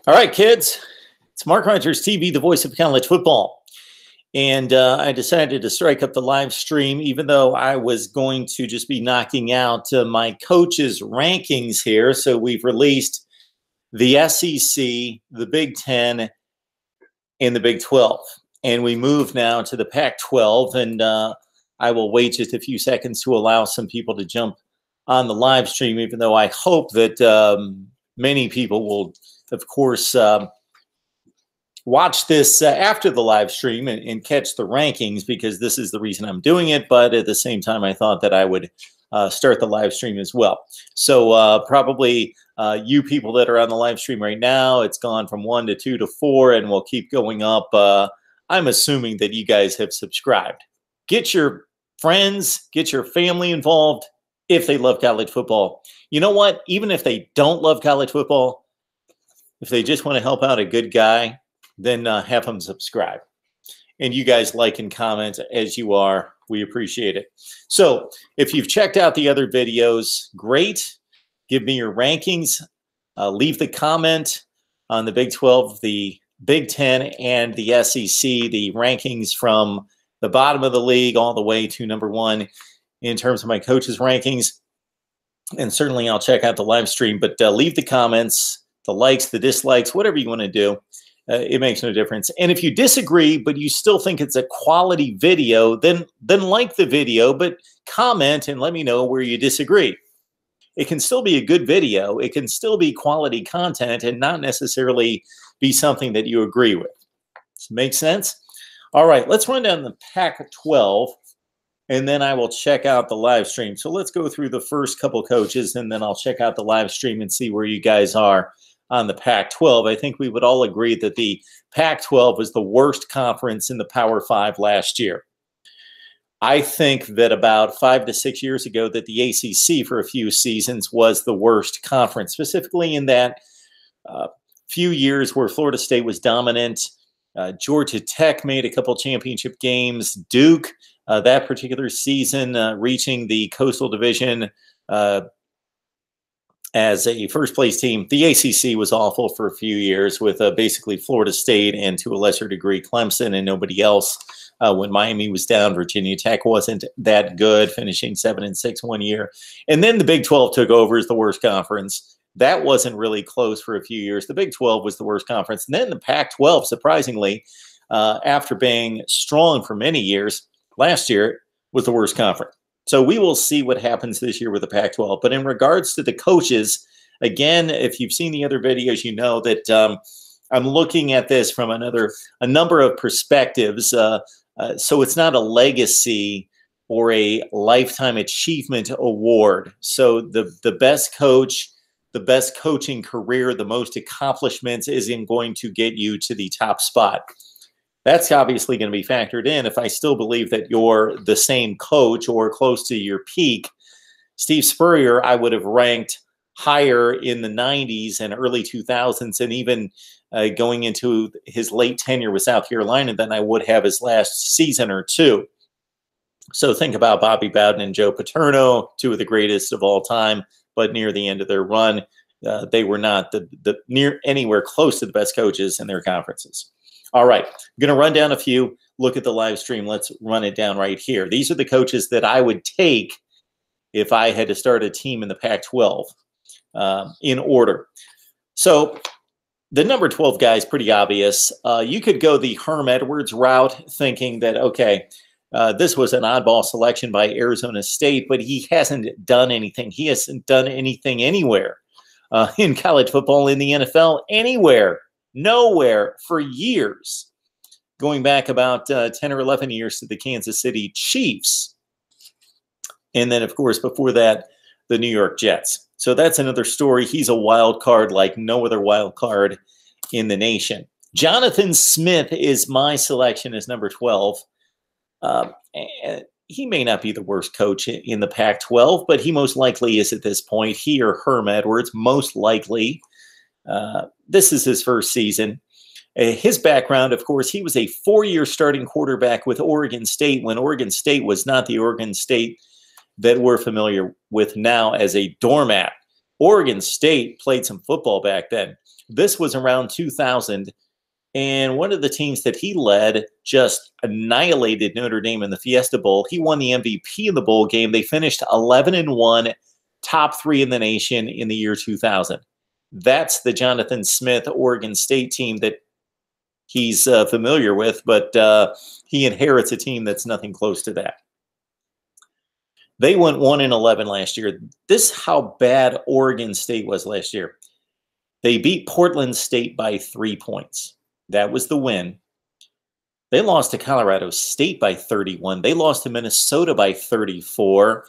All right, kids, it's MarkRogersTV, the voice of college football. And I decided to strike up the live stream, even though I was going to just be knocking out my coaches' rankings here. So we've released the SEC, the Big Ten, and the Big 12. And we move now to the Pac-12. And I will wait just a few seconds to allow some people to jump on the live stream, even though I hope that many people will, of course, watch this after the live stream and catch the rankings, because this is the reason I'm doing it. But at the same time, I thought that I would start the live stream as well. So probably you people that are on the live stream right now, it's gone from 1 to 2 to 4, and we'll keep going up. I'm assuming that you guys have subscribed. Get your friends, get your family involved if they love college football. You know what? Even if they don't love college football, if they just want to help out a good guy, then have them subscribe. And you guys like and comment as you are. We appreciate it. So if you've checked out the other videos, great. Give me your rankings. Leave the comment on the Big 12, the Big 10, and the SEC, the rankings from the bottom of the league all the way to number 1 in terms of my coaches' rankings. And certainly I'll check out the live stream, but leave the comments, the likes, the dislikes, whatever you want to do. It makes no difference. And if you disagree, but you still think it's a quality video, then like the video, but comment and let me know where you disagree. It can still be a good video. It can still be quality content and not necessarily be something that you agree with. Does it make sense? All right, let's run down the Pac-12, and then I will check out the live stream. So let's go through the first couple coaches, and then I'll check out the live stream and see where you guys are on the Pac-12. I think we would all agree that the Pac-12 was the worst conference in the Power 5 last year. I think that about 5 to 6 years ago that the ACC for a few seasons was the worst conference, specifically in that few years where Florida State was dominant. Georgia Tech made a couple championship games. Duke, that particular season, reaching the Coastal Division as a first-place team. The ACC was awful for a few years with basically Florida State and, to a lesser degree, Clemson and nobody else. When Miami was down, Virginia Tech wasn't that good, finishing 7-6 one year. And then the Big 12 took over as the worst conference. That wasn't really close for a few years. The Big 12 was the worst conference. And then the Pac-12, surprisingly, after being strong for many years, last year was the worst conference. So we will see what happens this year with the Pac-12. But in regards to the coaches, again, if you've seen the other videos, you know that I'm looking at this from a number of perspectives. So it's not a legacy or a lifetime achievement award. So the best coach, the best coaching career, the most accomplishments isn't going to get you to the top spot. That's obviously going to be factored in. If I still believe that you're the same coach or close to your peak, Steve Spurrier, I would have ranked higher in the 90s and early 2000s, and even going into his late tenure with South Carolina than I would have his last season or two. So think about Bobby Bowden and Joe Paterno, two of the greatest of all time, but near the end of their run, they were not near anywhere close to the best coaches in their conferences. All right, I'm going to run down a few. Look at the live stream. Let's run it down right here. These are the coaches that I would take if I had to start a team in the Pac-12 in order. So the number 12 guy is pretty obvious. You could go the Herm Edwards route, thinking that, okay, this was an oddball selection by Arizona State, but he hasn't done anything. He hasn't done anything anywhere in college football, in the NFL, anywhere. Nowhere for years, going back about 10 or 11 years to the Kansas City Chiefs. And then, of course, before that, the New York Jets. So that's another story. He's a wild card like no other wild card in the nation. Jonathan Smith is my selection as number 12. He may not be the worst coach in the Pac-12, but he most likely is at this point. He or Herm Edwards, most likely. This is his first season. His background, of course, he was a 4-year starting quarterback with Oregon State when Oregon State was not the Oregon State that we're familiar with now as a doormat. Oregon State played some football back then. This was around 2000, and one of the teams that he led just annihilated Notre Dame in the Fiesta Bowl. He won the MVP in the bowl game. They finished 11-1, top 3 in the nation in the year 2000. That's the Jonathan Smith Oregon State team that he's familiar with, but he inherits a team that's nothing close to that. They went 1-11 last year. This is how bad Oregon State was last year. They beat Portland State by 3 points. That was the win. They lost to Colorado State by 31. They lost to Minnesota by 34.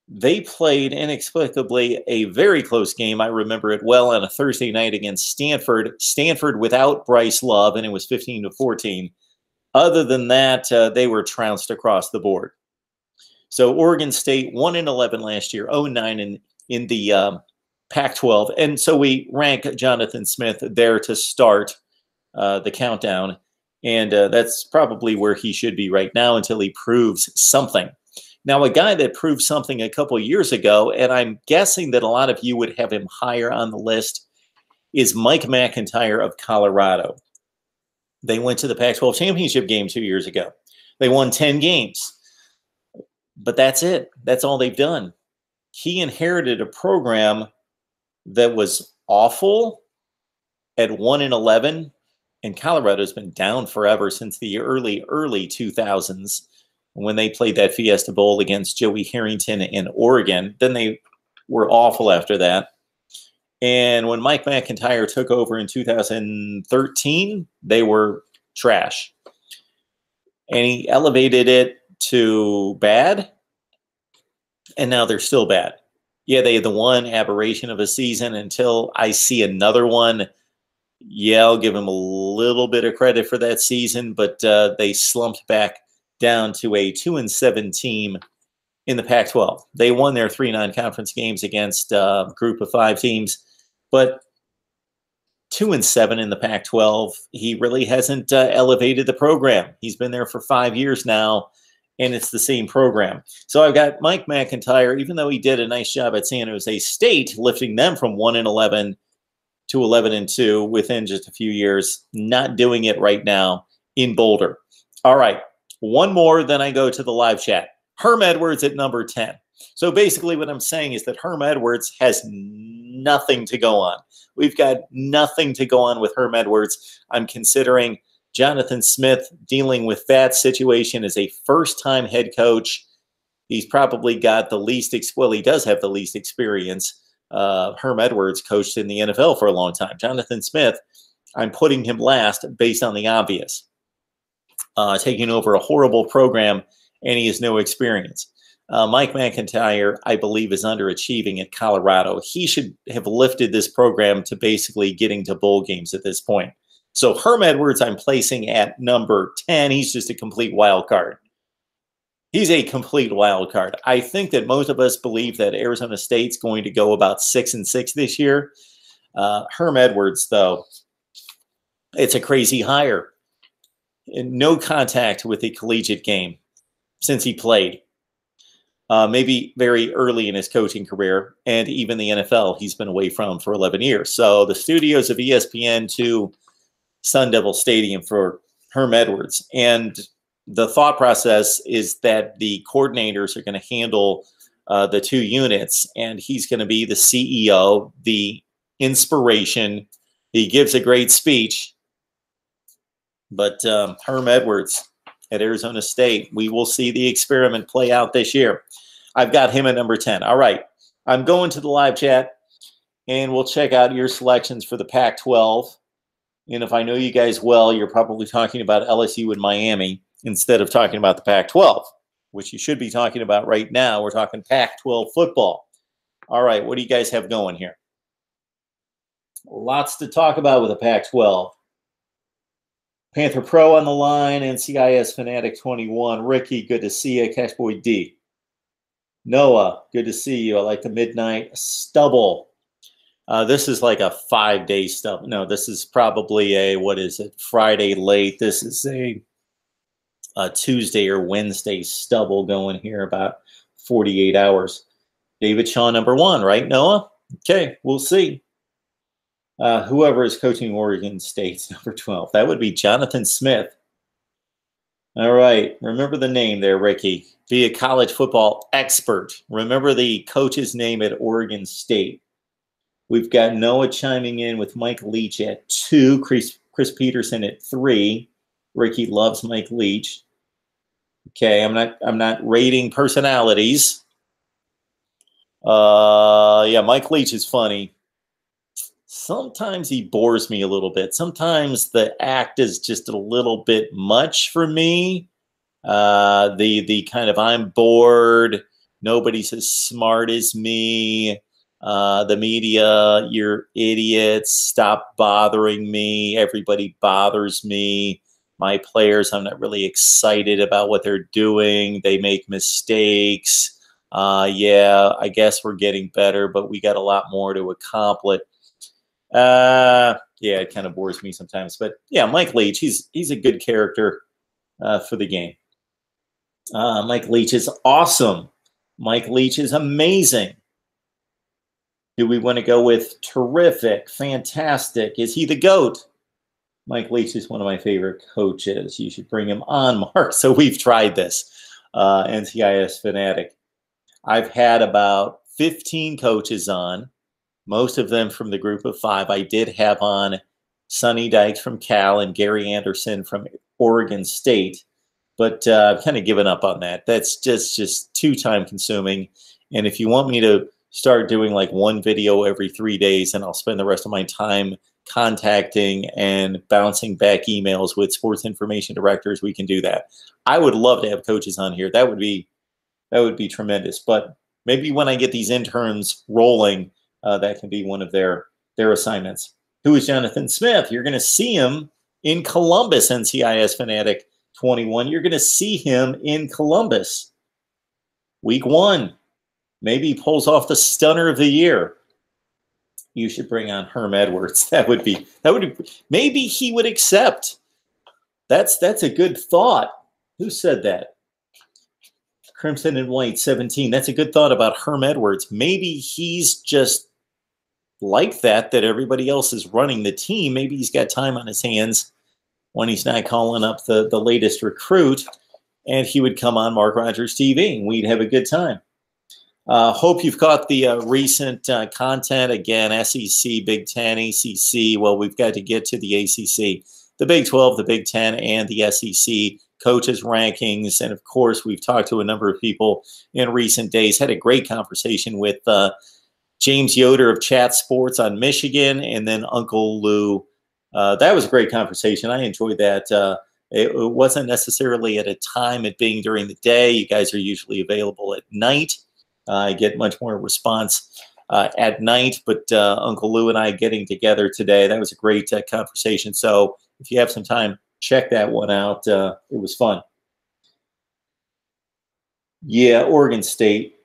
They played inexplicably a very close game. I remember it well on a Thursday night against Stanford. Stanford without Bryce Love, and it was 15-14. Other than that, they were trounced across the board. So Oregon State 1-11 last year, 0-9 in the Pac-12. And so we rank Jonathan Smith there to start the countdown. And that's probably where he should be right now until he proves something. Now, a guy that proved something a couple years ago, and I'm guessing that a lot of you would have him higher on the list, is Mike McIntyre of Colorado. They went to the Pac-12 championship game 2 years ago. They won 10 games. But that's it. That's all they've done. He inherited a program that was awful at 1-11, and Colorado's been down forever since the early 2000s when they played that Fiesta Bowl against Joey Harrington in Oregon. Then they were awful after that. And when Mike McIntyre took over in 2013, they were trash. And he elevated it to bad, and now they're still bad. Yeah, they had the one aberration of a season until I see another one. Yeah, I'll give them a little bit of credit for that season, but they slumped back down to a 2-7 team in the Pac-12. They won their 3 non-conference games against a group of 5 teams, but 2-7 in the Pac-12, he really hasn't elevated the program. He's been there for 5 years now, and it's the same program. So I've got Mike McIntyre, even though he did a nice job at San Jose State, lifting them from 1-11 to 11-2 within just a few years, not doing it right now in Boulder. All right, one more, then I go to the live chat. Herm Edwards at number 10. So basically what I'm saying is that Herm Edwards has nothing to go on. We've got nothing to go on with Herm Edwards. I'm considering Jonathan Smith dealing with that situation as a first-time head coach. He's probably got the least, well, he does have the least experience. Herm Edwards coached in the NFL for a long time. Jonathan Smith, I'm putting him last based on the obvious. Taking over a horrible program, and he has no experience. Mike McIntyre, I believe, is underachieving at Colorado. He should have lifted this program to basically getting to bowl games at this point. So Herm Edwards, I'm placing at number 10. He's just a complete wild card. He's a complete wild card. I think that most of us believe that Arizona State's going to go about 6-6 this year. Herm Edwards, though, it's a crazy hire. No contact with the collegiate game since he played. Maybe very early in his coaching career, and even the NFL he's been away from for 11 years. So the studios of ESPN to Sun Devil Stadium for Herm Edwards. And the thought process is that the coordinators are going to handle the 2 units, and he's going to be the CEO, the inspiration. He gives a great speech. But Herm Edwards at Arizona State, we will see the experiment play out this year. I've got him at number 10. All right, I'm going to the live chat, and we'll check out your selections for the Pac-12. And if I know you guys well, you're probably talking about LSU and Miami instead of talking about the Pac-12, which you should be talking about right now. We're talking Pac-12 football. All right, what do you guys have going here? Lots to talk about with the Pac-12. Panther Pro on the line, NCIS Fanatic 21. Ricky, good to see you. Cashboy D. Noah, good to see you. I like the midnight stubble. This is like a 5-day stubble. No, this is probably a, what is it, Friday late. This is a Tuesday or Wednesday stubble going here, about 48 hours. David Shaw, number 1, right, Noah? Okay, we'll see. Whoever is coaching Oregon State's number 12. That would be Jonathan Smith. All right. Remember the name there, Ricky. Be a college football expert. Remember the coach's name at Oregon State. We've got Noah chiming in with Mike Leach at 2, Chris Peterson at 3. Ricky loves Mike Leach. Okay, I'm not rating personalities. Yeah, Mike Leach is funny. Sometimes he bores me a little bit. Sometimes the act is just a little bit much for me. The kind of I'm bored, nobody's as smart as me. The media, you're idiots, stop bothering me. Everybody bothers me. My players, I'm not really excited about what they're doing. They make mistakes. Yeah, I guess we're getting better, but we got a lot more to accomplish. Yeah, it kind of bores me sometimes. But yeah, Mike Leach, he's a good character for the game. Mike Leach is awesome. Mike Leach is amazing. Do we want to go with terrific, fantastic? Is he the GOAT? Mike Leach is one of my favorite coaches. You should bring him on, Mark. So we've tried this. NCIS Fanatic. I've had about 15 coaches on, most of them from the group of 5. I did have on Sonny Dykes from Cal and Gary Anderson from Oregon State, but I've kind of given up on that. That's just too time consuming. And if you want me to start doing like one video every 3 days, and I'll spend the rest of my time contacting and bouncing back emails with sports information directors, we can do that. I would love to have coaches on here. That would be tremendous. But maybe when I get these interns rolling, that can be one of their assignments. Who is Jonathan Smith? You're going to see him in Columbus, NCIS Fanatic 21. You're going to see him in Columbus. Week 1. Maybe he pulls off the stunner of the year. You should bring on Herm Edwards. That would be maybe he would accept. That's a good thought. Who said that? Crimson and White 17. That's a good thought about Herm Edwards. Maybe he's just like that everybody else is running the team. Maybe he's got time on his hands when he's not calling up the latest recruit, and he would come on Mark Rogers TV, and we'd have a good time. Hope you've caught the recent content. Again, SEC, Big Ten, ACC. Well, we've got to get to the ACC, the Big 12, the Big Ten, and the SEC coaches rankings. And of course, we've talked to a number of people in recent days, had a great conversation with James Yoder of Chat Sports on Michigan, and then Uncle Lou. That was a great conversation. I enjoyed that. It wasn't necessarily at a time, it being during the day. You guys are usually available at night. I get much more response at night, but Uncle Lou and I getting together today, that was a great conversation. So if you have some time, check that one out. It was fun. Yeah, Oregon State,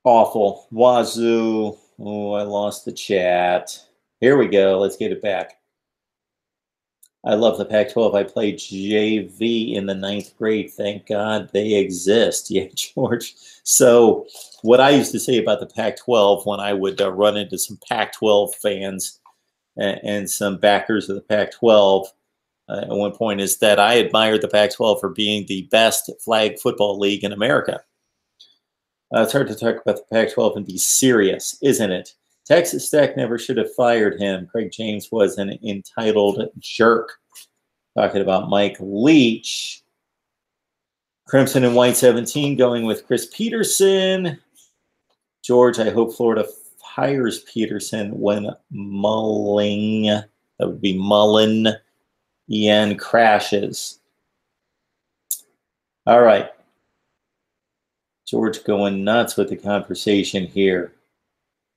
awful. Wazoo, oh, I lost the chat. Here we go. Let's get it back. I love the Pac-12. I played JV in the 9th grade. Thank God they exist. Yeah, George. So what I used to say about the Pac-12 when I would run into some Pac-12 fans and some backers of the Pac-12 at one point is that I admired the Pac-12 for being the best flag football league in America. It's hard to talk about the Pac-12 and be serious, isn't it? Texas Tech never should have fired him. Craig James was an entitled jerk. Talking about Mike Leach. Crimson and White 17 going with Chris Peterson. George, I hope Florida hires Peterson when Mulling, that would be Mullen, Ian crashes. All right. George going nuts with the conversation here.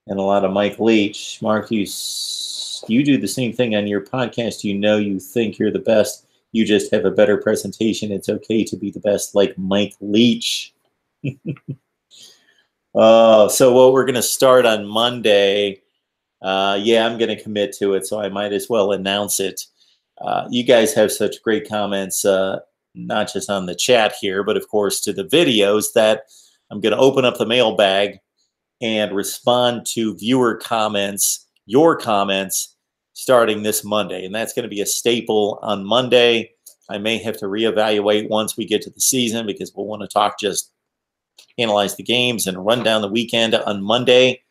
And a lot of Mike Leach. Mark, you do the same thing on your podcast. You think you're the best. You just have a better presentation. It's okay to be the best, like Mike Leach. So what we're going to start on Monday, yeah, I'm going to commit to it, so I might as well announce it. You guys have such great comments, not just on the chat here, but of course to the videos, that I'm going to open up the mailbag and respond to viewer comments, your comments, starting this Monday. And that's going to be a staple on Monday. I may have to reevaluate once we get to the season because we'll want to talk, just analyze the games and run down the weekend on Monday.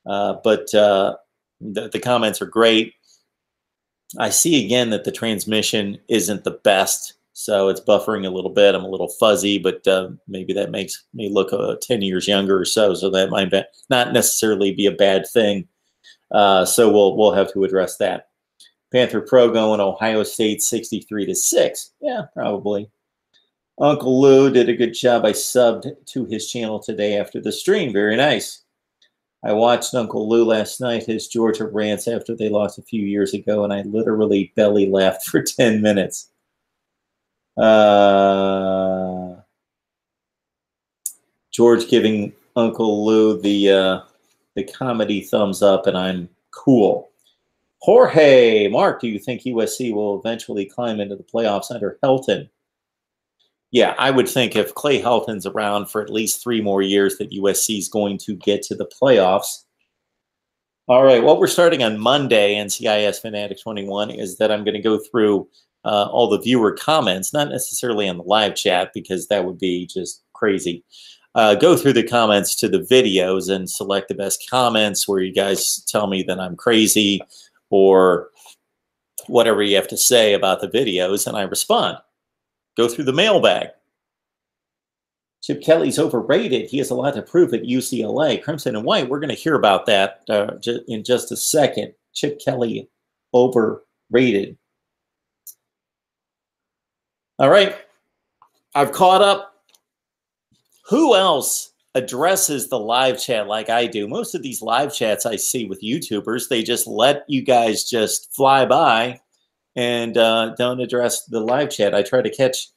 But the comments are great. I see again that the transmission isn't the best, so it's buffering a little bit. I'm a little fuzzy, but maybe that makes me look 10 years younger or so. So that might not necessarily be a bad thing. So we'll have to address that. Panther Pro going Ohio State 63-6. Yeah, probably. Uncle Lou did a good job. I subbed to his channel today after the stream. Very nice. I watched Uncle Lou last night, his Georgia rants after they lost a few years ago, and I literally belly laughed for 10 minutes. George giving Uncle Lou the comedy thumbs up, and I'm cool. Jorge, Mark, do you think USC will eventually climb into the playoffs under Helton? Yeah, I would think if Clay Helton's around for at least 3 more years that USC is going to get to the playoffs. All right, what we're starting on Monday, NCIS Fanatic 21, is that I'm going to go through all the viewer comments, not necessarily on the live chat because that would be just crazy. Go through the comments to the videos and select the best comments where you guys tell me that I'm crazy or whatever you have to say about the videos, and I respond. Go through the mailbag. Chip Kelly's overrated. He has a lot to prove at UCLA. Crimson and White, we're going to hear about that in just a second. Chip Kelly overrated. All right. I've caught up. Who else addresses the live chat like I do? Most of these live chats I see with YouTubers, they just let you guys just fly by and don't address the live chat. I try to catch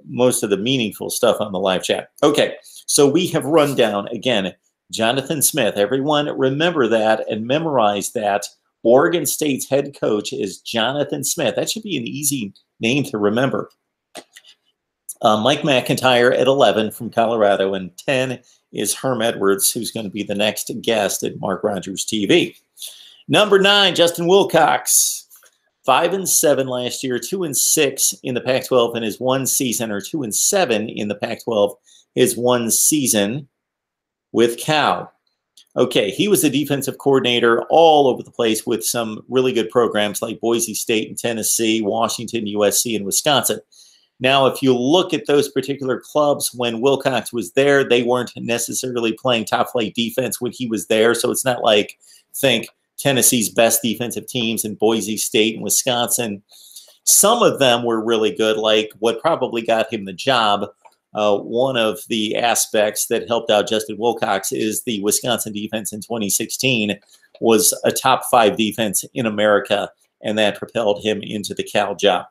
most of the meaningful stuff on the live chat. Okay, so we have run down, again, Jonathan Smith. Everyone remember that and memorize that. Oregon State's head coach is Jonathan Smith. That should be an easy name to remember. Mike McIntyre at 11 from Colorado, and 10 is Herm Edwards, who's going to be the next guest at Mark Rogers TV. Number 9, Justin Wilcox. 5-7 last year, 2-6 in the Pac-12 in his one season, or 2-7 in the Pac-12 his one season with Cal. Okay, he was a defensive coordinator all over the place with some really good programs like Boise State and Tennessee, Washington, USC, and Wisconsin. Now, if you look at those particular clubs when Wilcox was there, they weren't necessarily playing top-flight defense when he was there, so it's not like, think, Tennessee's best defensive teams in Boise State and Wisconsin. Some of them were really good, like what probably got him the job. One of the aspects that helped out Justin Wilcox is the Wisconsin defense in 2016 was a top 5 defense in America, and that propelled him into the Cal job.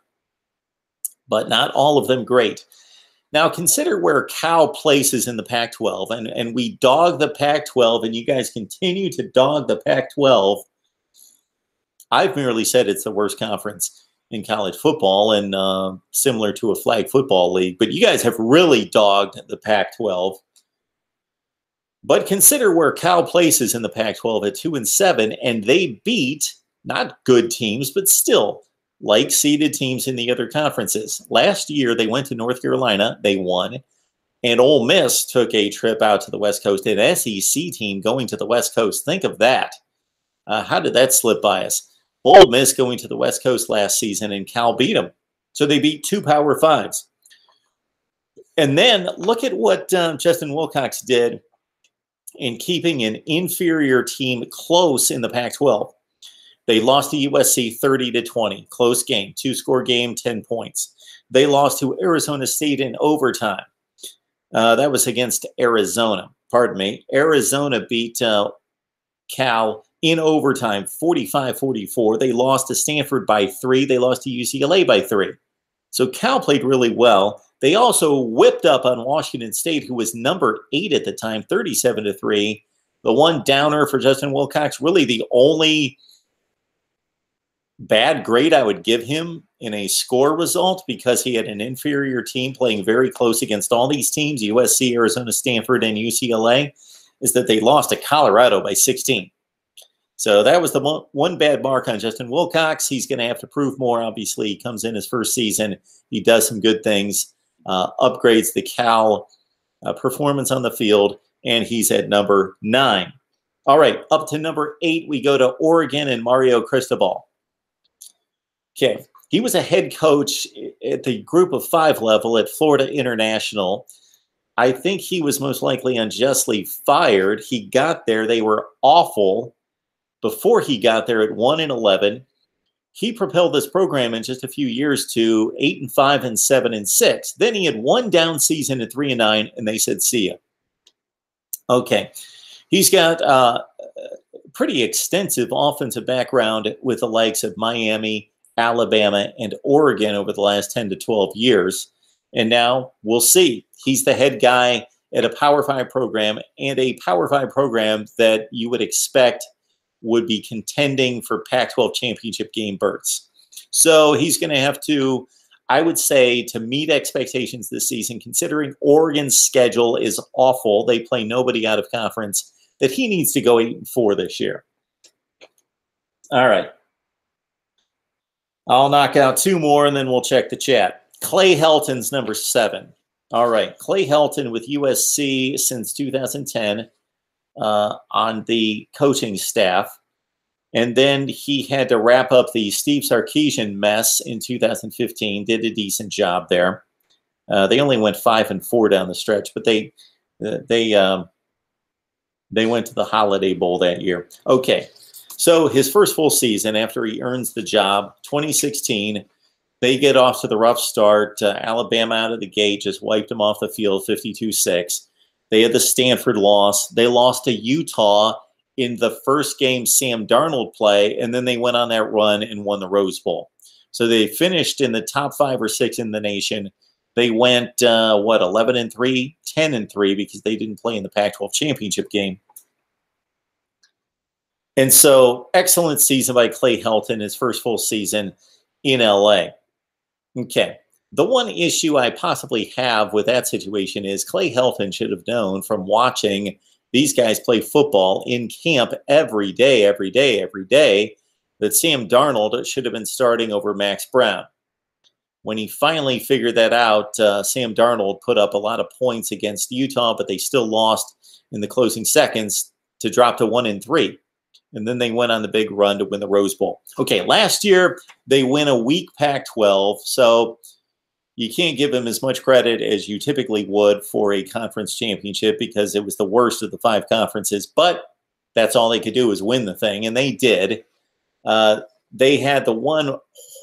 But not all of them great. Now, consider where Cal places in the Pac-12, and we dog the Pac-12, and you guys continue to dog the Pac-12. I've merely said it's the worst conference in college football and similar to a flag football league, but you guys have really dogged the Pac-12. But consider where Cal places in the Pac-12 at 2-7, and they beat not good teams, but still like-seeded teams in the other conferences. Last year, they went to North Carolina. They won. And Ole Miss took a trip out to the West Coast. An SEC team going to the West Coast. Think of that. How did that slip by us? Ole Miss going to the West Coast last season, and Cal beat them. So they beat 2 Power 5s. And then look at what Justin Wilcox did in keeping an inferior team close in the Pac-12. They lost to USC 30-20. Close game. 2-score game, 10 points. They lost to Arizona State in overtime. That was against Arizona. Pardon me. Arizona beat Cal in overtime, 45-44. They lost to Stanford by 3. They lost to UCLA by 3. So Cal played really well. They also whipped up on Washington State, who was number 8 at the time, 37-3. The one downer for Justin Wilcox, really the only bad grade I would give him in a score result, because he had an inferior team playing very close against all these teams, USC, Arizona, Stanford, and UCLA. is that they lost to Colorado by 16. So that was the one bad mark on Justin Wilcox. He's going to have to prove more. Obviously, he comes in his first season. He does some good things, upgrades the Cal performance on the field, and he's at number 9. All right, up to number 8, we go to Oregon and Mario Cristobal. Okay, he was a head coach at the group of 5 level at Florida International. I think he was most likely unjustly fired. He got there. They were awful before he got there at 1-11. He propelled this program in just a few years to 8-5 and 7-6. Then he had one down season at 3-9, and they said, see ya. Okay. He's got pretty extensive offensive background with the likes of Miami, Alabama, and Oregon over the last 10 to 12 years. And now we'll see. He's the head guy at a Power 5 program, and a Power 5 program that you would expect would be contending for Pac-12 championship game berths. So he's going to have to, I would say, to meet expectations this season, considering Oregon's schedule is awful. They play nobody out of conference, that he needs to go 8-4 this year. All right. I'll knock out 2 more, and then we'll check the chat. Clay Helton's number 7. All right. Clay Helton with USC since 2010 on the coaching staff. And then he had to wrap up the Steve Sarkisian mess in 2015, did a decent job there. They only went 5-4 down the stretch, but they went to the Holiday Bowl that year. Okay, so his first full season after he earns the job, 2016, they get off to the rough start. Alabama out of the gate just wiped them off the field, 52-6. They had the Stanford loss. They lost to Utah in the first game Sam Darnold played, and then they went on that run and won the Rose Bowl. So they finished in the top 5 or 6 in the nation. They went, 11-3, 10-3, because they didn't play in the Pac-12 championship game. And so excellent season by Clay Helton, his first full season in LA. Okay. The one issue I possibly have with that situation is Clay Helton should have known from watching these guys play football in camp every day, that Sam Darnold should have been starting over Max Brown. When he finally figured that out, Sam Darnold put up a lot of points against Utah, but they still lost in the closing seconds to drop to 1-3. And then they went on the big run to win the Rose Bowl. Okay, last year they win a weak Pac-12, so you can't give them as much credit as you typically would for a conference championship because it was the worst of the 5 conferences, but that's all they could do is win the thing, and they did. They had the one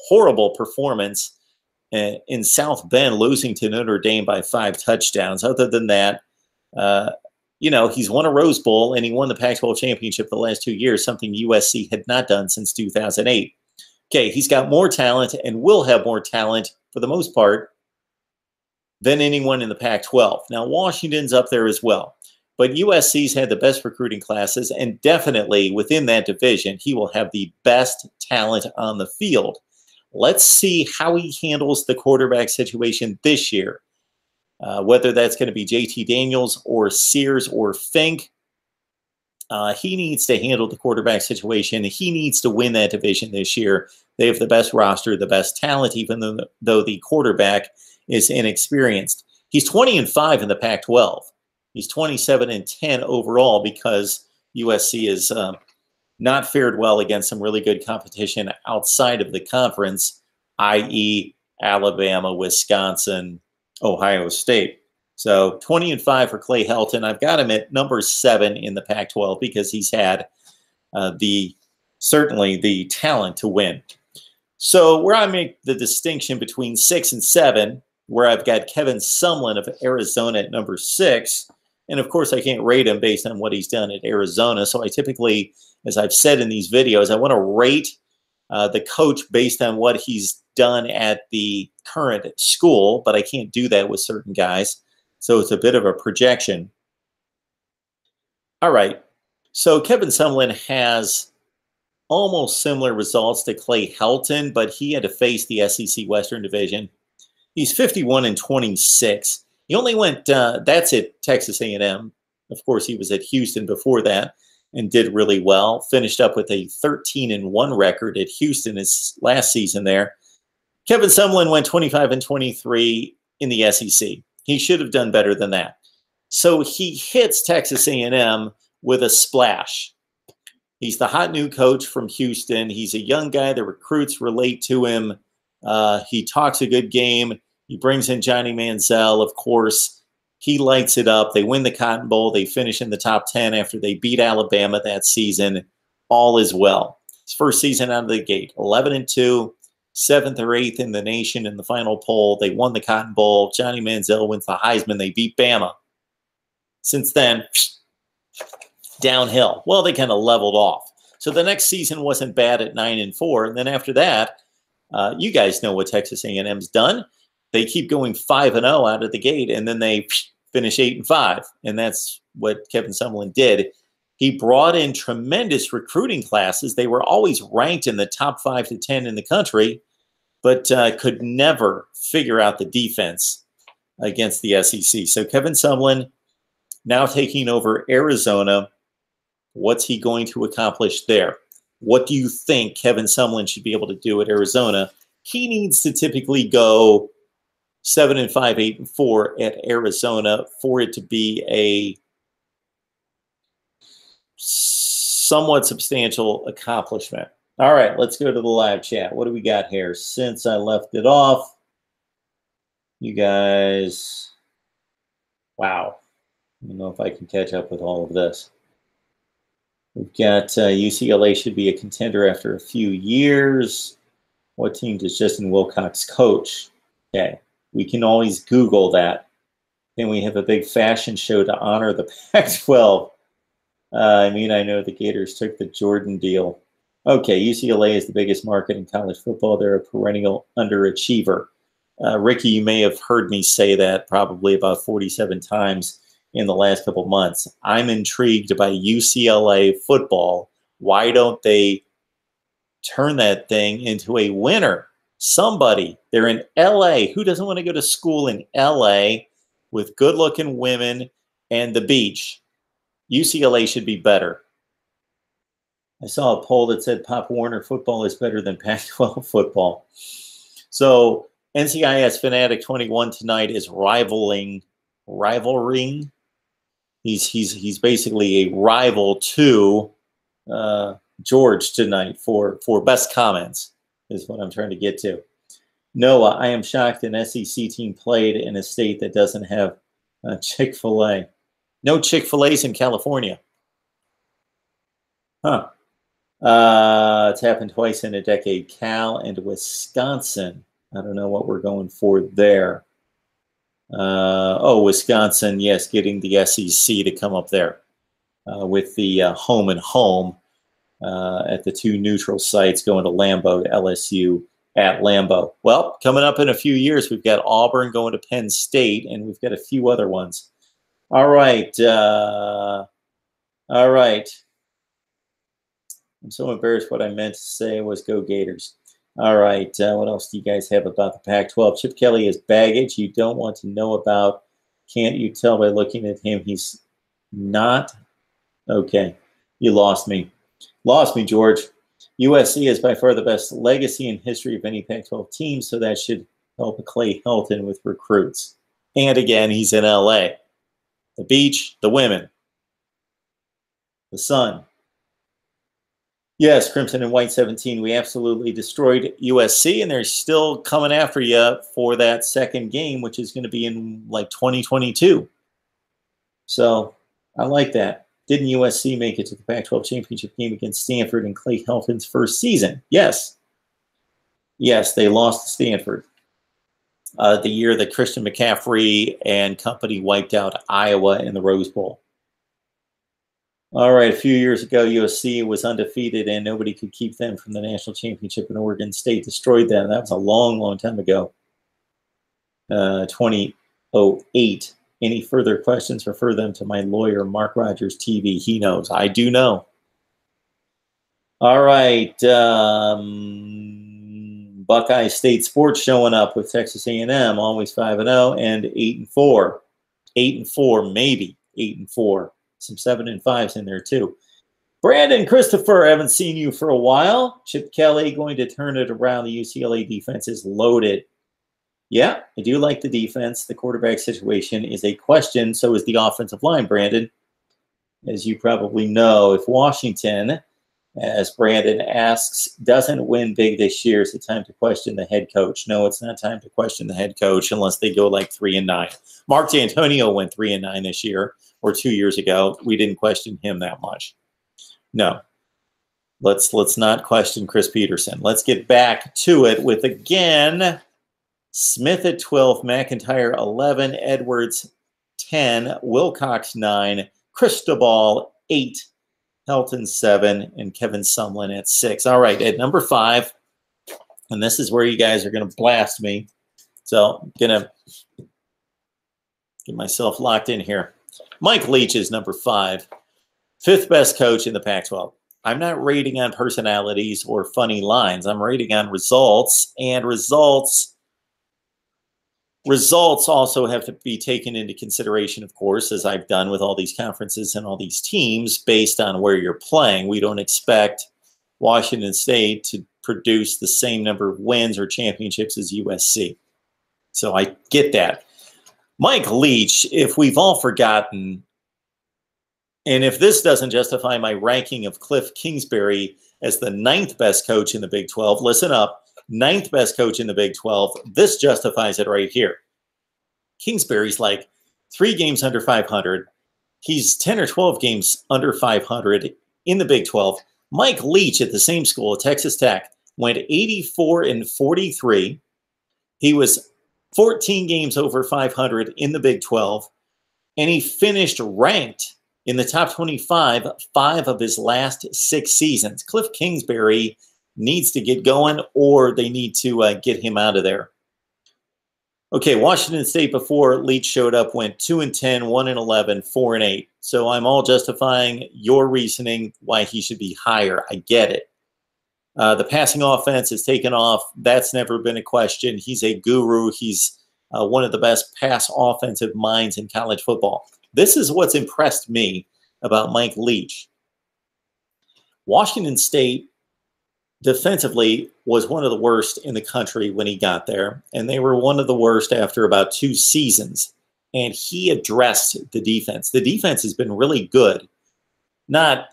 horrible performance in South Bend, losing to Notre Dame by 5 touchdowns. Other than that, he's won a Rose Bowl, and he won the Pac-12 championship the last 2 years, something USC had not done since 2008. Okay, he's got more talent and will have more talent for the most part than anyone in the Pac-12. Now, Washington's up there as well, but USC's had the best recruiting classes, and definitely within that division, he will have the best talent on the field. Let's see how he handles the quarterback situation this year, whether that's going to be JT Daniels or Sears or Fink. He needs to handle the quarterback situation. He needs to win that division this year. They have the best roster, the best talent, even though the quarterback is inexperienced. He's 20-5 in the Pac-12. He's 27-10 overall because USC is not fared well against some really good competition outside of the conference, i.e. Alabama, Wisconsin, Ohio State. So 20-5 for Clay Helton. I've got him at number 7 in the Pac-12 because he's had certainly the talent to win. So where I make the distinction between 6 and 7, where I've got Kevin Sumlin of Arizona at number 6, and of course I can't rate him based on what he's done at Arizona. So I typically, as I've said in these videos, I want to rate the coach based on what he's done at the current school, but I can't do that with certain guys. So it's a bit of a projection. All right. So Kevin Sumlin has almost similar results to Clay Helton, but he had to face the SEC Western Division. He's 51-26. He only went, that's at Texas A&M, Of course, he was at Houston before that and did really well. Finished up with a 13-1 record at Houston his last season there. Kevin Sumlin went 25-23 in the SEC. He should have done better than that. So he hits Texas A&M with a splash. He's the hot new coach from Houston. He's a young guy. The recruits relate to him. He talks a good game. He brings in Johnny Manziel, of course. He lights it up. They win the Cotton Bowl. They finish in the top 10 after they beat Alabama that season. All is well. His first season out of the gate, 11-2, 7th or 8th in the nation in the final poll. They won the Cotton Bowl. Johnny Manziel wins the Heisman. They beat Bama. Since then, downhill. Well, they kind of leveled off. So the next season wasn't bad at 9-4. And then after that, you guys know what Texas A&M's done. They keep going 5-0 out of the gate, and then they finish 8-5. And that's what Kevin Sumlin did. He brought in tremendous recruiting classes. They were always ranked in the top 5 to 10 in the country, but could never figure out the defense against the SEC. So Kevin Sumlin now taking over Arizona. What's he going to accomplish there? What do you think Kevin Sumlin should be able to do at Arizona? He needs to typically go 7-5, 8-4 at Arizona for it to be a somewhat substantial accomplishment. All right, let's go to the live chat. What do we got here? Since I left it off, you guys, wow. I don't know if I can catch up with all of this. We've got UCLA should be a contender after a few years. What team does Justin Wilcox coach? Okay, we can always Google that. Then we have a big fashion show to honor the Pac-12. I know the Gators took the Jordan deal. Okay, UCLA is the biggest market in college football. They're a perennial underachiever. Ricky, you may have heard me say that probably about 47 times in the last couple months. I'm intrigued by UCLA football. Why don't they turn that thing into a winner? Somebody. They're in LA. Who doesn't want to go to school in LA with good-looking women and the beach? UCLA should be better. I saw a poll that said Pop Warner football is better than Pac-12 football. So NCIS Fanatic 21 tonight is rivaling. He's basically a rival to George tonight for best comments, is what I'm trying to get to. Noah, I am shocked an SEC team played in a state that doesn't have Chick-fil-A. No Chick-fil-A's in California. Huh. It's happened twice in a decade. Cal and Wisconsin. I don't know what we're going for there. Wisconsin, yes, getting the SEC to come up there with the home and home at the two neutral sites going to Lambeau, LSU at Lambeau. Well, coming up in a few years, we've got Auburn going to Penn State, and we've got a few other ones. All right. All right. I'm so embarrassed. What I meant to say was go Gators. All right. What else do you guys have about the Pac-12? Chip Kelly is baggage you don't want to know about. Can't you tell by looking at him? He's not. Okay. You lost me. Lost me, George. USC is by far the best legacy in history of any Pac-12 team, so that should help Clay Helton with recruits. And again, he's in LA. The beach, the women, the sun. Yes, Crimson and White 17, we absolutely destroyed USC, and they're still coming after you for that second game, which is going to be in like 2022. So I like that. Didn't USC make it to the Pac-12 championship game against Stanford in Clay Helton's first season? Yes. Yes, they lost to Stanford. The year that Christian McCaffrey and company wiped out Iowa in the Rose Bowl. All right, a few years ago, USC was undefeated, and nobody could keep them from the national championship, and Oregon State destroyed them. That was a long, long time ago, 2008. Any further questions, refer them to my lawyer, Mark Rogers TV. He knows. I do know. All right. Buckeye State Sports showing up with Texas A&M, always 5-0 and 8-4. 8-4, maybe 8-4. Some 7 and 5s in there too. Brandon Christopher, I haven't seen you for a while. Chip Kelly going to turn it around. The UCLA defense is loaded. Yeah, I do like the defense. The quarterback situation is a question. So is the offensive line, Brandon. As you probably know, if Washington, as Brandon asks, doesn't win big this year, is it time to question the head coach? No, it's not time to question the head coach unless they go like 3-9. Mark D'Antonio went 3-9 this year or 2 years ago. We didn't question him that much. No. Let's not question Chris Peterson. Let's get back to it with, again, Smith at 12, McIntyre 11, Edwards 10, Wilcox 9, Cristobal 8, Helton 7, and Kevin Sumlin at 6. All right, at number 5, and this is where you guys are going to blast me. So I'm going to get myself locked in here. Mike Leach is number 5. 5th best coach in the Pac-12. I'm not rating on personalities or funny lines. I'm rating on results, and results also have to be taken into consideration, of course, as I've done with all these conferences and all these teams based on where you're playing. We don't expect Washington State to produce the same number of wins or championships as USC. So I get that. Mike Leach, if we've all forgotten, and if this doesn't justify my ranking of Cliff Kingsbury as the 9th best coach in the Big 12, listen up, 9th best coach in the Big 12, this justifies it right here. Kingsbury's like 3 games under 500. He's 10 or 12 games under 500 in the Big 12. Mike Leach at the same school, Texas Tech, went 84-43. He was 14 games over 500 in the Big 12, and he finished ranked in the top 25 5 of his last 6 seasons. Cliff Kingsbury needs to get going, or they need to get him out of there. Okay, Washington State before Leach showed up went 2-10, 1-11, 4-8. So I'm all justifying your reasoning why he should be higher. I get it. The passing offense has taken off. That's never been a question. He's a guru. He's one of the best pass offensive minds in college football. This is what's impressed me about Mike Leach. Washington State defensively was one of the worst in the country when he got there, and they were one of the worst after about 2 seasons. And he addressed the defense. The defense has been really good. Not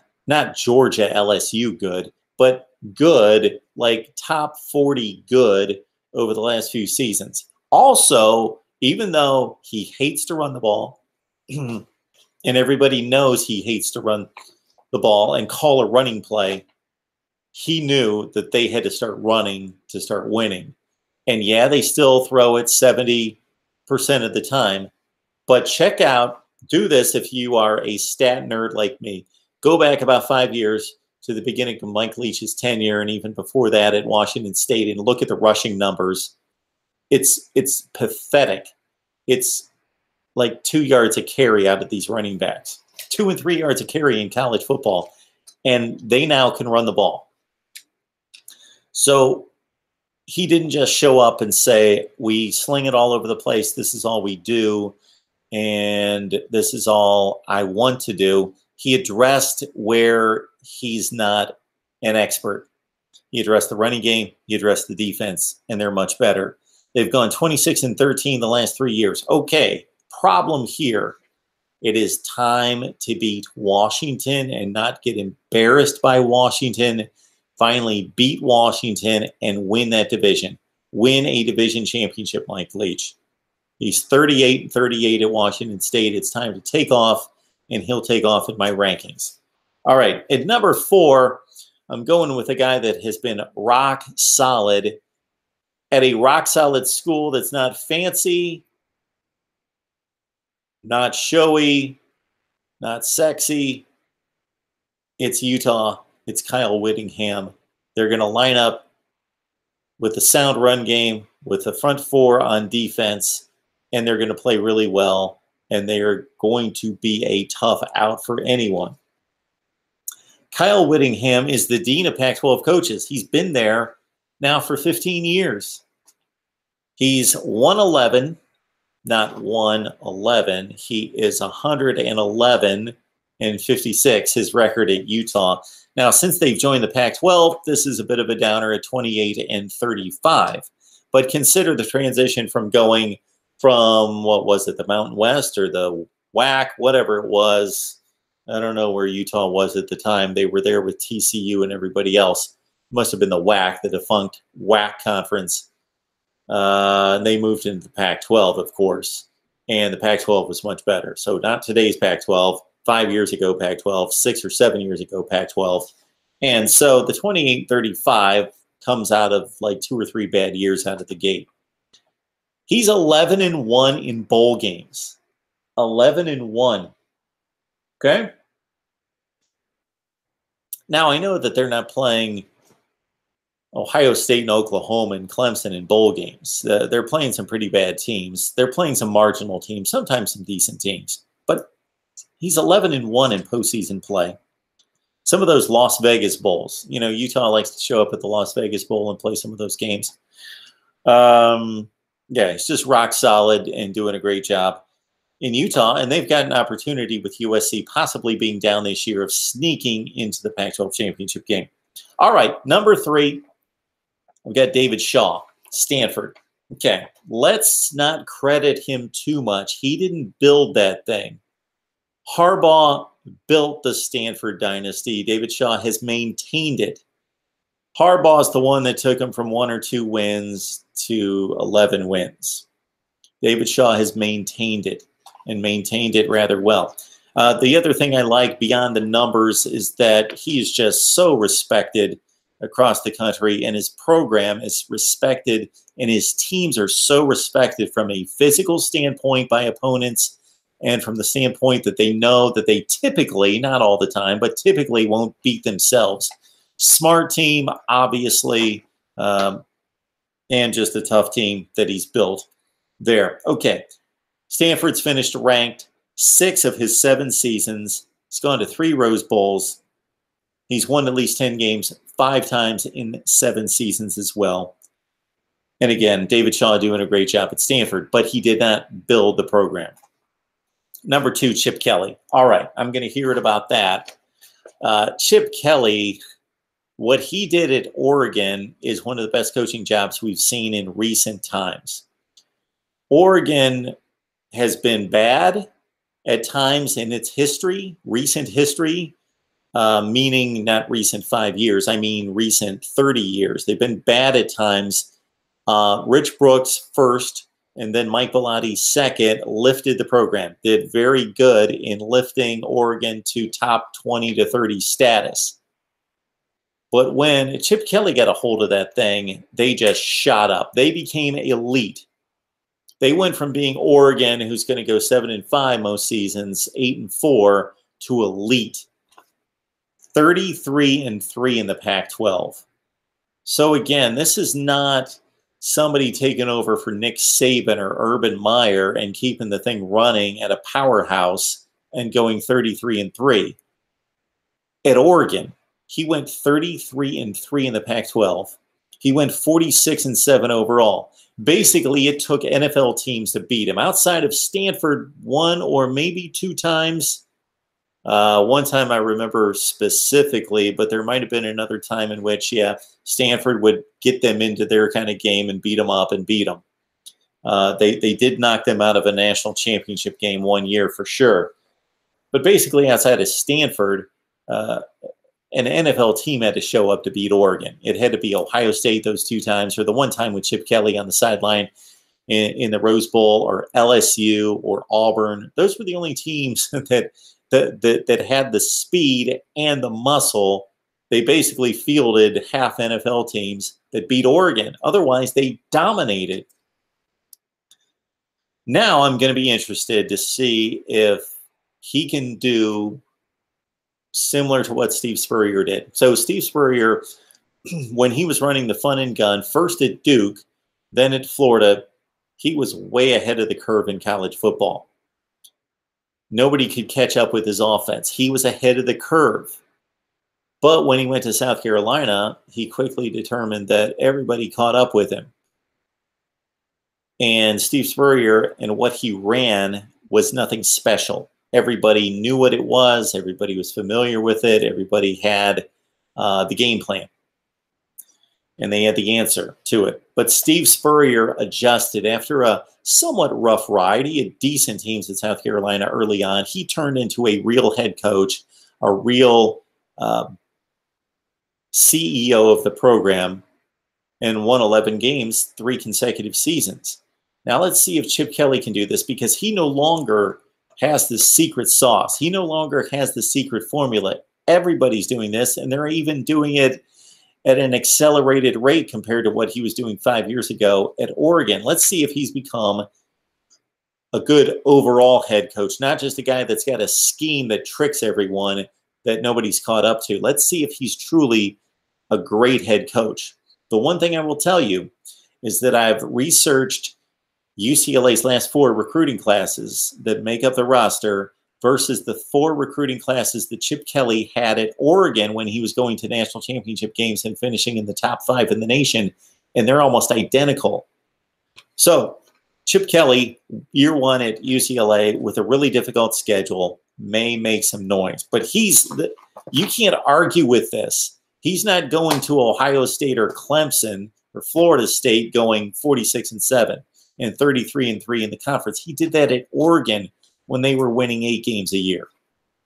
Georgia, LSU good, but good, like top 40 good over the last few seasons. Also, even though he hates to run the ball, and everybody knows he hates to run the ball and call a running play, he knew that they had to start running to start winning. And yeah, they still throw it 70% of the time. But check out, do this if you are a stat nerd like me. Go back about 5 years to the beginning of Mike Leach's tenure and even before that at Washington State and look at the rushing numbers. It's pathetic. It's like 2 yards a carry out of these running backs. 2 and 3 yards a carry in college football. And they now can run the ball. So he didn't just show up and say, we sling it all over the place. This is all we do. And this is all I want to do. He addressed where he's not an expert. He addressed the running game. He addressed the defense, and they're much better. They've gone 26-13 the last 3 years. Okay, problem here. It is time to beat Washington and not get embarrassed by Washington. Finally beat Washington and win that division. Win a division championship, Mike Leach. He's 38-38 at Washington State. It's time to take off, and he'll take off in my rankings. All right, at number 4, I'm going with a guy that has been rock solid at a rock solid school that's not fancy, not showy, not sexy. It's Utah. It's Kyle Whittingham. They're going to line up with the sound run game, with the front 4 on defense, and they're going to play really well, and they are going to be a tough out for anyone. Kyle Whittingham is the dean of Pac-12 coaches. He's been there now for 15 years. He's 111, not 111. He is 111 56, his record at Utah. Now, since they've joined the Pac-12, this is a bit of a downer at 28-35. But consider the transition from going from, what was it, the Mountain West or the WAC, whatever it was. I don't know where Utah was at the time. They were there with TCU and everybody else. Must have been the WAC, the defunct WAC conference. They moved into the Pac-12, of course. And the Pac-12 was much better. So not today's Pac-12. 5 years ago, Pac-12, 6 or 7 years ago, Pac-12. And so the 28-35 comes out of like 2 or 3 bad years out of the gate. He's 11-1 in bowl games. 11-1. Okay? Now, I know that they're not playing Ohio State and Oklahoma and Clemson in bowl games. They're playing some pretty bad teams. They're playing some marginal teams, sometimes some decent teams. But he's 11-1 in postseason play. Some of those Las Vegas Bowls. You know, Utah likes to show up at the Las Vegas Bowl and play some of those games. Yeah, he's just rock solid and doing a great job in Utah. And they've got an opportunity with USC possibly being down this year of sneaking into the Pac-12 championship game. All right, number 3, we've got David Shaw, Stanford. Okay, let's not credit him too much. He didn't build that thing. Harbaugh built the Stanford dynasty. David Shaw has maintained it. Harbaugh's the one that took him from 1 or 2 wins to 11 wins. David Shaw has maintained it and maintained it rather well. The other thing I like beyond the numbers is that he is just so respected across the country, and his program is respected, and his teams are so respected from a physical standpoint by opponents, and from the standpoint that they know that they typically, not all the time, but typically won't beat themselves. Smart team, obviously, and just a tough team that he's built there. Okay, Stanford's finished ranked 6 of his 7 seasons. He's gone to 3 Rose Bowls. He's won at least 10 games 5 times in 7 seasons as well. And again, David Shaw doing a great job at Stanford, but he did not build the program. Number 2, Chip Kelly. All right, I'm going to hear it about that. Chip Kelly, what he did at Oregon is one of the best coaching jobs we've seen in recent times. Oregon has been bad at times in its history, recent history, meaning not recent 5 years, I mean recent 30 years. They've been bad at times. Rich Brooks first, and then Mike Bellotti second, lifted the program, did very good in lifting Oregon to top 20 to 30 status. But when Chip Kelly got a hold of that thing, they just shot up. They became elite. They went from being Oregon, who's going to go 7-5 most seasons, 8-4, to elite. 33-3 in the Pac-12. So again, this is not somebody taking over for Nick Saban or Urban Meyer and keeping the thing running at a powerhouse and going 33-3. At Oregon, he went 33-3 in the Pac-12. He went 46-7 overall. Basically, it took NFL teams to beat him. Outside of Stanford 1 or maybe 2 times. One time I remember specifically, but there might have been another time in which, yeah, Stanford would get them into their kind of game and beat them up and beat them. They did knock them out of a national championship game 1 year for sure. But basically, outside of Stanford, an NFL team had to show up to beat Oregon. It had to be Ohio State those 2 times, or the one time with Chip Kelly on the sideline in the Rose Bowl, or LSU or Auburn. Those were the only teams that had the speed and the muscle. They basically fielded half NFL teams that beat Oregon. Otherwise, they dominated. Now I'm going to be interested to see if he can do similar to what Steve Spurrier did. So Steve Spurrier, when he was running the fun and gun, first at Duke, then at Florida, he was way ahead of the curve in college football. Nobody could catch up with his offense. He was ahead of the curve. But when he went to South Carolina, he quickly determined that everybody caught up with him. And Steve Spurrier and what he ran was nothing special. Everybody knew what it was. Everybody was familiar with it. Everybody had the game plan, and they had the answer to it. But Steve Spurrier adjusted after a somewhat rough ride. He had decent teams in South Carolina early on. He turned into a real head coach, a real CEO of the program, and won 11 games, 3 consecutive seasons. Now let's see if Chip Kelly can do this, because he no longer has the secret sauce. He no longer has the secret formula. Everybody's doing this, and they're even doing it at an accelerated rate compared to what he was doing 5 years ago at Oregon. Let's see if he's become a good overall head coach, not just a guy that's got a scheme that tricks everyone that nobody's caught up to. Let's see if he's truly a great head coach. The one thing I will tell you is that I've researched UCLA's last 4 recruiting classes that make up the roster versus the 4 recruiting classes that Chip Kelly had at Oregon when he was going to national championship games and finishing in the top 5 in the nation, and they're almost identical. So Chip Kelly, year 1 at UCLA with a really difficult schedule, may make some noise, but you can't argue with this. He's not going to Ohio State or Clemson or Florida State going 46-7 and 33-3 in the conference. He did that at Oregon when they were winning 8 games a year.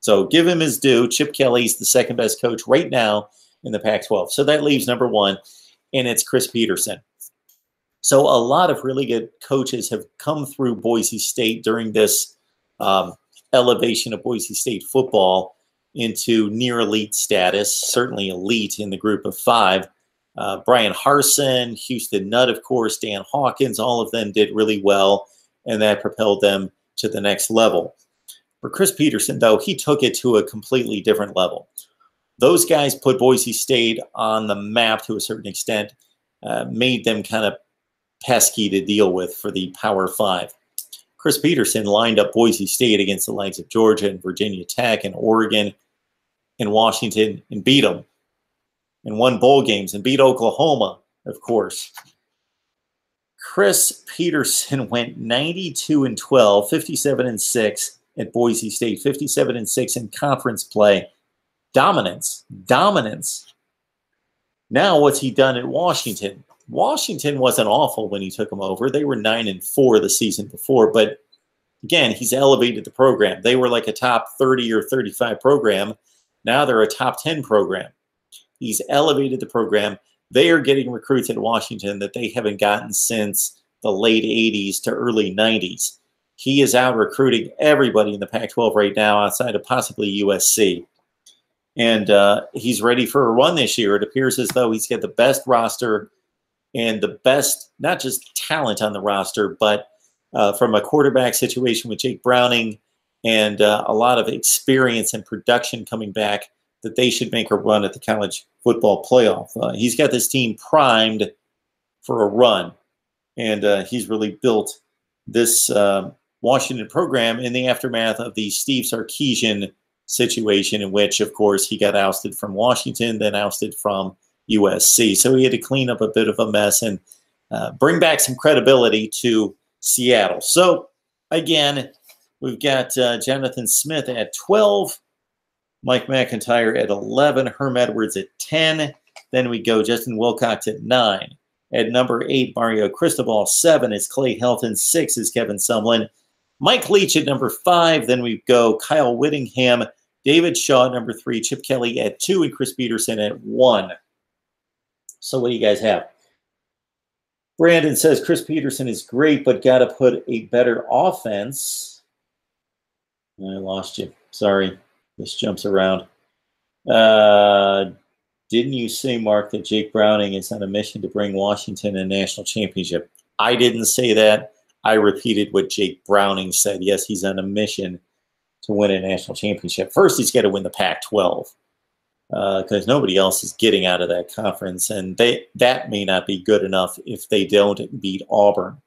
So give him his due. Chip Kelly's the second best coach right now in the Pac-12. So that leaves number 1, and it's Chris Petersen. So a lot of really good coaches have come through Boise State during this elevation of Boise State football into near elite status, certainly elite in the group of 5. Brian Harsin, Houston Nutt, of course, Dan Hawkins, all of them did really well, and that propelled them to the next level. For Chris Petersen, though, he took it to a completely different level. Those guys put Boise State on the map to a certain extent, made them kind of pesky to deal with for the Power 5. Chris Petersen lined up Boise State against the likes of Georgia and Virginia Tech and Oregon and Washington and beat them, and won bowl games and beat Oklahoma, of course. Chris Petersen went 92-12, 57-6 at Boise State, 57-6 in conference play. Dominance. Now what's he done at Washington? Washington wasn't awful when he took them over. They were 9-4 the season before, but again, he's elevated the program. They were like a top 30 or 35 program. Now they're a top 10 program. He's elevated the program. They are getting recruits at Washington that they haven't gotten since the late 80s to early 90s. He is out recruiting everybody in the Pac-12 right now outside of possibly USC. And he's ready for a run this year. It appears as though he's got the best roster and the best, not just talent on the roster, but from a quarterback situation with Jake Browning and a lot of experience and production coming back, that they should make a run at the college football playoff. He's got this team primed for a run, and he's really built this Washington program in the aftermath of the Steve Sarkisian situation, in which, of course, he got ousted from Washington, then ousted from USC. So he had to clean up a bit of a mess and bring back some credibility to Seattle. So, again, we've got Jonathan Smith at 12, Mike McIntyre at 11, Herm Edwards at 10. Then we go Justin Wilcox at 9. At number 8, Mario Cristobal. 7 is Clay Helton. 6 is Kevin Sumlin. Mike Leach at number 5. Then we go Kyle Whittingham, David Shaw at number 3, Chip Kelly at 2, and Chris Petersen at 1. So what do you guys have? Brandon says Chris Petersen is great, but got to put a better offense. I lost you. Sorry. This jumps around. Didn't you say, Mark, that Jake Browning is on a mission to bring Washington a national championship? I didn't say that. I repeated what Jake Browning said. Yes, he's on a mission to win a national championship. First, he's got to win the Pac-12 because nobody else is getting out of that conference, and that may not be good enough if they don't beat Auburn.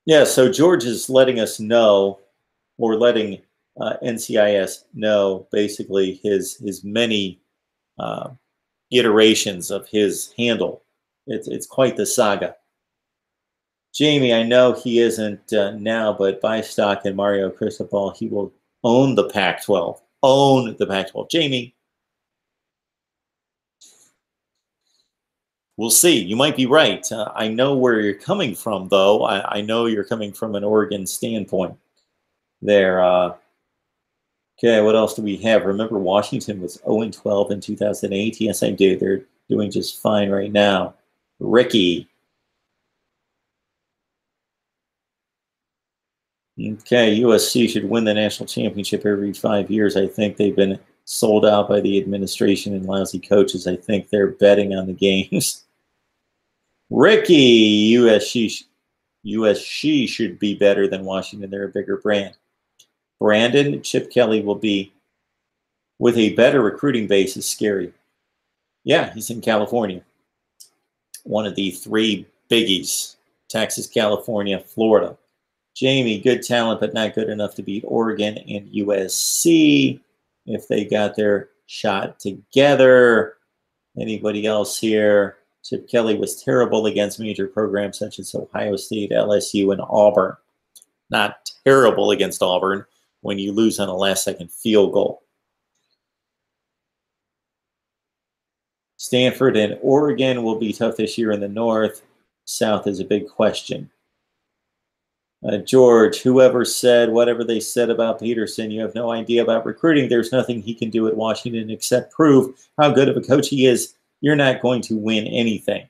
Yeah, so George is letting us know, or letting NCIS know, basically his many iterations of his handle. It's quite the saga. Jamie, I know he isn't now, but buy stock in Mario Cristobal. He will own the Pac-12. Own the Pac-12. Jamie, we'll see. You might be right. I know where you're coming from, though. I know you're coming from an Oregon standpoint there. Okay, what else do we have? Remember, Washington was 0-12 in 2008. Yes, I do. They're doing just fine right now. Ricky. Okay, USC should win the national championship every 5 years. I think they've been sold out by the administration and lousy coaches. I think they're betting on the games. Ricky, USC should be better than Washington. They're a bigger brand. Brandon, Chip Kelly will be with a better recruiting base is scary. Yeah, he's in California. One of the three biggies: Texas, California, Florida. Jamie, good talent, but not good enough to beat Oregon and USC if they got their shot together. Anybody else here? Chip Kelly was terrible against major programs such as Ohio State, LSU, and Auburn. Not terrible against Auburn when you lose on a last-second field goal. Stanford and Oregon will be tough this year in the North. South is a big question. George, whoever said whatever they said about Peterson, you have no idea about recruiting. There's nothing he can do at Washington except prove how good of a coach he is. You're not going to win anything.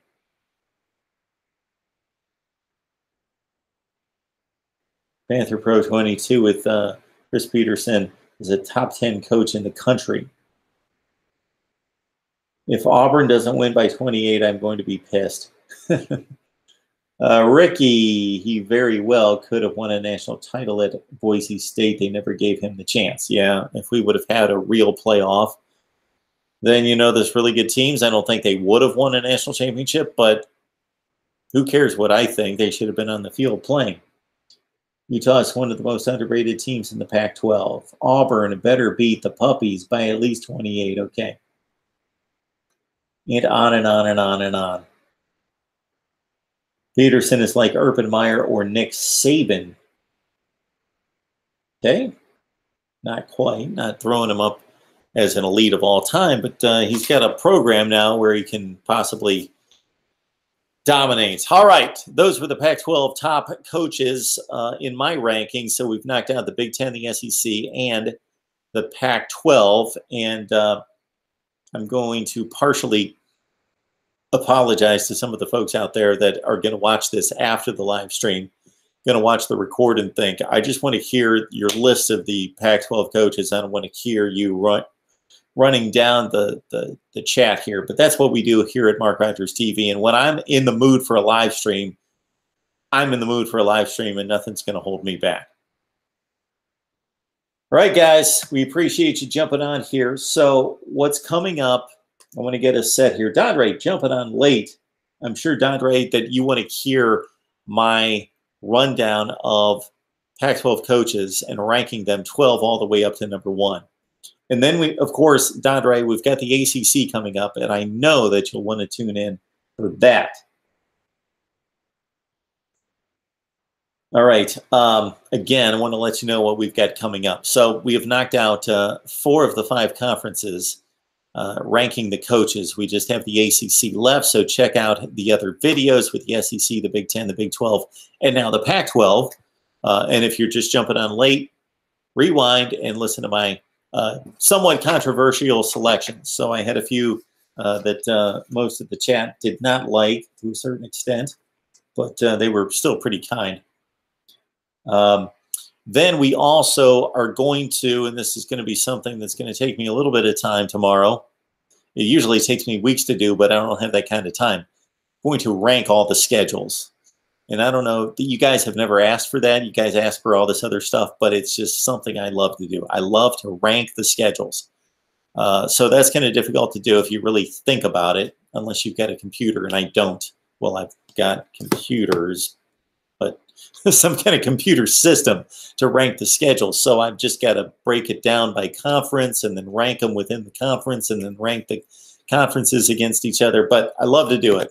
Panther Pro 22 with Chris Peterson is a top 10 coach in the country. If Auburn doesn't win by 28, I'm going to be pissed. Ricky, he very well could have won a national title at Boise State. They never gave him the chance. Yeah, if we would have had a real playoff, then, you know, there's really good teams. I don't think they would have won a national championship, but who cares what I think? They should have been on the field playing. Utah is one of the most underrated teams in the Pac-12. Auburn better beat the Puppies by at least 28. Okay. And on and on and on and on. Peterson is like Urban Meyer or Nick Saban. Okay. Not quite. Not throwing him up as an elite of all time, but he's got a program now where he can possibly dominate. All right. Those were the Pac-12 top coaches in my rankings. So we've knocked out the Big Ten, the SEC, and the Pac-12. And I'm going to partially apologize to some of the folks out there that are going to watch this after the live stream, going to watch the record and think, I just want to hear your list of the Pac-12 coaches. I don't want to hear you running down the chat here. But that's what we do here at Mark Rogers TV. And when I'm in the mood for a live stream, I'm in the mood for a live stream, and nothing's going to hold me back. All right, guys, we appreciate you jumping on here. So what's coming up? I want to get us set here. Dondre, jumping on late. I'm sure, Dondre, that you want to hear my rundown of Pac-12 coaches and ranking them 12 all the way up to number 1. And then we, of course, Dondre, we've got the ACC coming up, and I know that you'll want to tune in for that. All right. Again, I want to let you know what we've got coming up. So we have knocked out 4 of the 5 conferences. Ranking the coaches. We just have the ACC left, so check out the other videos with the SEC, the Big Ten, the Big 12, and now the Pac-12. And if you're just jumping on late, rewind and listen to my somewhat controversial selections. So I had a few that most of the chat did not like to a certain extent, but they were still pretty kind. Then we also are going to, and this is going to be something that's going to take me a little bit of time tomorrow. It usually takes me weeks to do, but I don't have that kind of time. I'm going to rank all the schedules. And I don't know, you guys have never asked for that. You guys ask for all this other stuff, but it's just something I love to do. I love to rank the schedules. So that's kind of difficult to do if you really think about it, unless you've got a computer, and I don't. Well, I've got computers, but some kind of computer system to rank the schedule. So I've just got to break it down by conference and then rank them within the conference and then rank the conferences against each other. But I love to do it.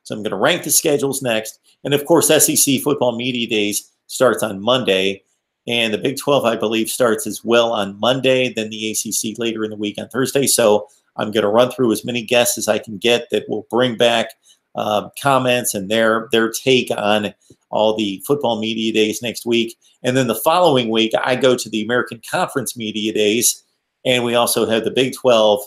So I'm going to rank the schedules next. And of course, SEC football media days starts on Monday, and the Big 12, I believe, starts as well on Monday, then the ACC later in the week on Thursday. So I'm going to run through as many guests as I can get that will bring back comments and their take on all the football media days next week. And then the following week, I go to the American Conference media days, and we also have the Big 12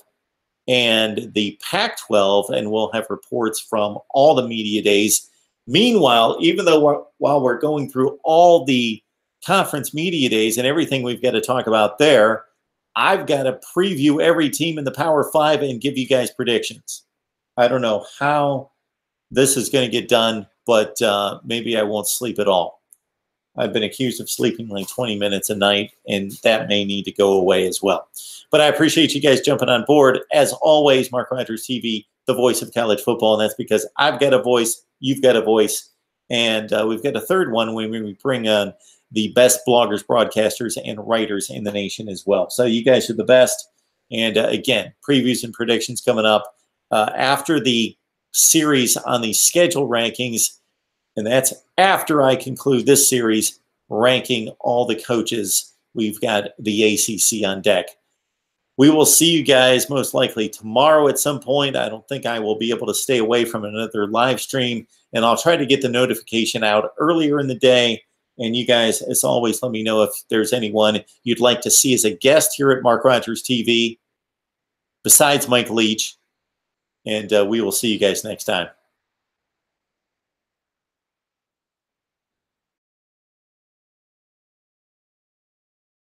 and the Pac-12, and we'll have reports from all the media days. Meanwhile, even though while we're going through all the conference media days and everything we've got to talk about there, I've got to preview every team in the Power 5 and give you guys predictions. I don't know how this is going to get done, but maybe I won't sleep at all. I've been accused of sleeping like 20 minutes a night, and that may need to go away as well. But I appreciate you guys jumping on board. As always, Mark Rogers TV, the voice of college football, and that's because I've got a voice, you've got a voice, and we've got a third one when we bring on the best bloggers, broadcasters, and writers in the nation as well. So you guys are the best. And again, previews and predictions coming up after the series on the schedule rankings. And that's after I conclude this series ranking all the coaches. We've got the ACC on deck. We will see you guys most likely tomorrow at some point. I don't think I will be able to stay away from another live stream, and I'll try to get the notification out earlier in the day. And you guys, as always, let me know if there's anyone you'd like to see as a guest here at Mark Rogers TV besides Mike Leach. And we will see you guys next time.